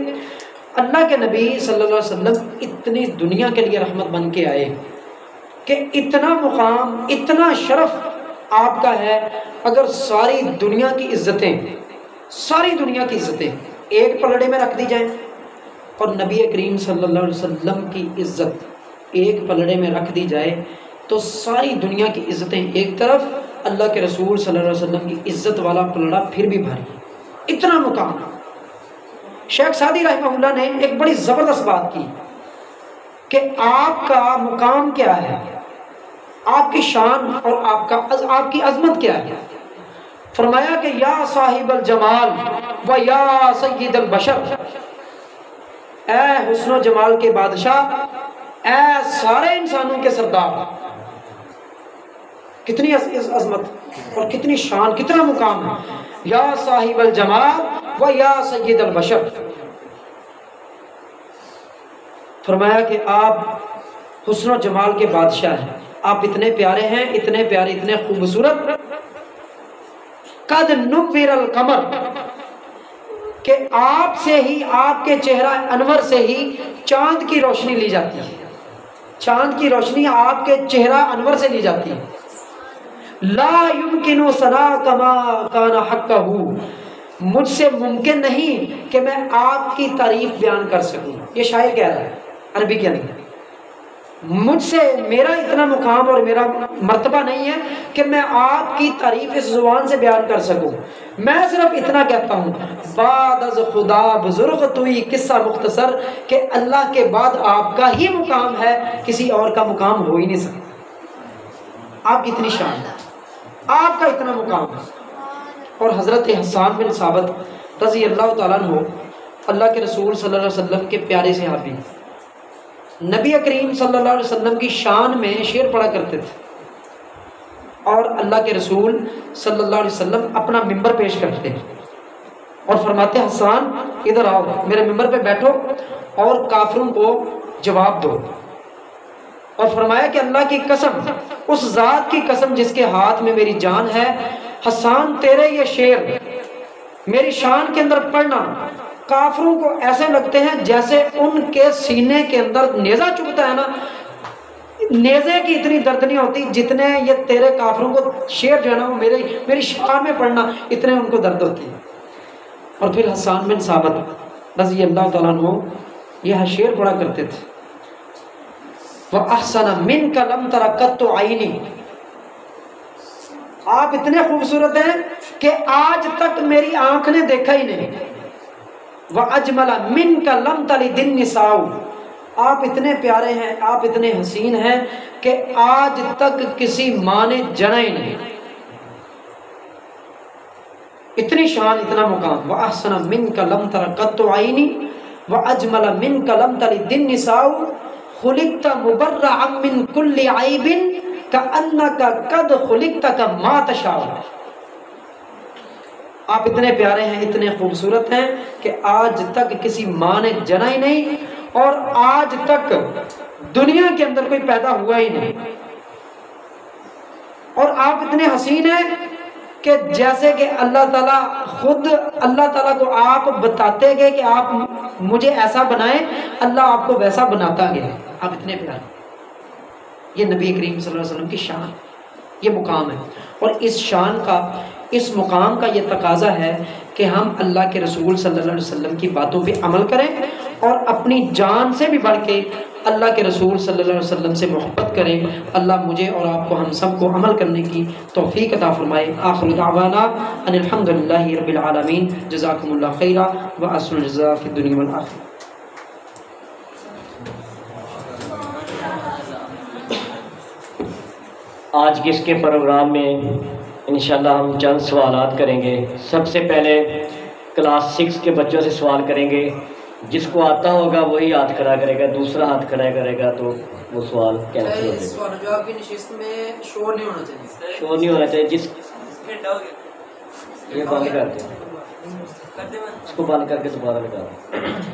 اللہ کے نبی صلی اللہ علیہ وسلم اتنی دنیا کے لیے رحمت بن کے آئے کہ اتنا مقام، اتنا شرف آپ کا ہے۔ اگر ساری دنیا کی عزتیں ایک پلڑے میں رکھ دی جائیں اور نبی کریم صلی اللہ علیہ وسلم کی عزت ایک پلڑے میں رکھ دی جائے تو ساری دنیا کی عزتیں ایک طرف اللہ کے رسول صلی اللہ علیہ وسلم کی عزت والا پلڑا پھر بھی بھاری، اتنا مقام۔ شیخ سعدی رحمہ اللہ نے ایک بڑی زبردست بات کی کہ آپ کا مقام کیا ہے، آپ کی شان اور آپ کی عظمت کیا ہے۔ فرمایا کہ یا صاحب الجمال و یا سید البشر، اے حسن و جمال کے بادشاہ، اے سارے انسانوں کے سردار۔ کتنی عظمت اور کتنی شان، کتنا مقام ہے۔ یا صاحب الجمال و یا سید البشر، فرمایا کہ آپ حسن و جمال کے بادشاہ ہیں، آپ اتنے پیارے ہیں، اتنے پیارے، اتنے خوبصورت۔ قد نور القمر، کہ آپ سے ہی، آپ کے چہرہ انور سے ہی چاند کی روشنی لی جاتی ہے، چاند کی روشنی آپ کے چہرہ انور سے لی جاتی ہے۔ لا یمکن ثنا کما کان حقہ، مجھ سے ممکن نہیں کہ میں آپ کی تعریف بیان کر سکوں۔ یہ شاعر کہہ رہا ہے عربی کے اندر، مجھ سے، میرا اتنا مقام اور میرا مرتبہ نہیں ہے کہ میں آپ کی تعریف اس زبان سے بیان کر سکوں۔ میں صرف اتنا کہتا ہوں، بعد از خدا بزرگ توئی، قصہ مختصر کہ اللہ کے بعد آپ کا ہی مقام ہے، کسی اور کا مقام ہو ہی نہیں سکتا۔ آپ کی اتنی شان ہے، آپ کا اتنا مقام ہے۔ اور حضرت حسان بن ثابت رضی اللہ تعالیٰ عنہ، اللہ کے رسول صلی اللہ علیہ وسلم کے پیارے صحابی، نبی کریم صلی اللہ علیہ وسلم کی شان میں شعر پڑھا کرتے تھے، اور اللہ کے رسول صلی اللہ علیہ وسلم اپنا ممبر پیش کرتے اور فرماتے، حسان ادھر آؤ، میرے ممبر پہ بیٹھو اور کافروں کو جواب دو۔ اور فرمایا کہ اللہ کی قسم، اس ذات کی قسم جس کے ہاتھ میں میری جان ہے، حسان تیرے یہ شعر میری شان کے اندر پڑھنا کافروں کو ایسے لگتے ہیں جیسے ان کے سینے کے اندر نیزہ چبھتا ہے نا، نیزے کی اتنی درد نہیں ہوتی جتنے یہ تیرے کافروں کو شعر جو ہے نا وہ میری شان میں پڑھنا اتنے ان کو درد ہوتی ہے۔ اور پھر حسان بن ثابت رضی اللہ تعالیٰ عنہ یہ شعر پڑھا کرتے تھے، وَأَحْسَنَ مِنْكَ لَمْ تَرَ قَطُّ عَيْنِي، آپ اتنے خوبصورت ہیں کہ آج تک میری آنکھ نے دیکھا ہی نہیں۔ وَأَجْمَلَ مِنْكَ لَمْ تَلِدِ النِّسَاءُ، آپ اتنے پیارے ہیں، آپ اتنے حسین ہیں کہ آج تک کسی ماں نے جنا ہی نہیں۔ اتنی شان، اتنا مقام۔ وَأَحْسَنَ مِنْكَ لَمْ تَرَ قَطُّ عَيْنِي وَأَجْمَلَ مِنْكَ لَمْ تَلِدِ النِّسَاءُ خُلِقْتَ مُبَرَّعًا مِنْ كُلِّ عَيْبٍ كَأَنَّكَ قَدْ خُلِقْتَ كَمَا تَشَاءُ، آپ اتنے پیارے ہیں، اتنے خوبصورت ہیں کہ آج تک کسی ماں نے جنا ہی نہیں، اور آج تک دنیا کے اندر کوئی پیدا ہوا ہی نہیں۔ اور آپ اتنے حسین ہیں کہ جیسے کہ اللہ تعالیٰ خود، اللہ تعالیٰ کو آپ بتاتے گئے کہ آپ مجھے ایسا بنائیں، اللہ آپ کو ویسا بناتا گیا۔ آپ اتنے پیارے، یہ نبی کریم صلی اللہ علیہ وسلم کی شان، یہ مقام ہے۔ اور اس شان کا، اس مقام کا یہ تقاضا ہے کہ ہم اللہ کے رسول صلی اللہ علیہ وسلم کی باتوں پہ عمل کریں، اور اپنی جان سے بھی بڑھ کے اللہ کے رسول صلی اللہ علیہ وسلم سے محبت کریں۔ اللہ مجھے اور آپ کو، ہم سب کو عمل کرنے کی توفیق عطا فرمائے۔ آخر دعوانا ان الحمد للہ رب العالمین، جزاکم اللہ خیرا واحسن الجزاء فی الدنیا والآخرہ۔ آج کے اس کے پروگرام میں انشاءاللہ ہم چند سوالات کریں گے۔ سب سے پہلے کلاس 6 کے بچوں سے سوال کریں گے، جس کو آتا ہوگا وہی ہاتھ کھڑا کرے گا، دوسرا ہاتھ کھڑا کرے گا تو وہ سوال کینسل ہو جائے گا۔ سوال جواب کی نشست میں شور نہیں ہونا چاہیے، شور نہیں ہونا چاہیے۔ جس یہ بند کر دیں، اس کو بند کر کے دوبارہ لگا دیں۔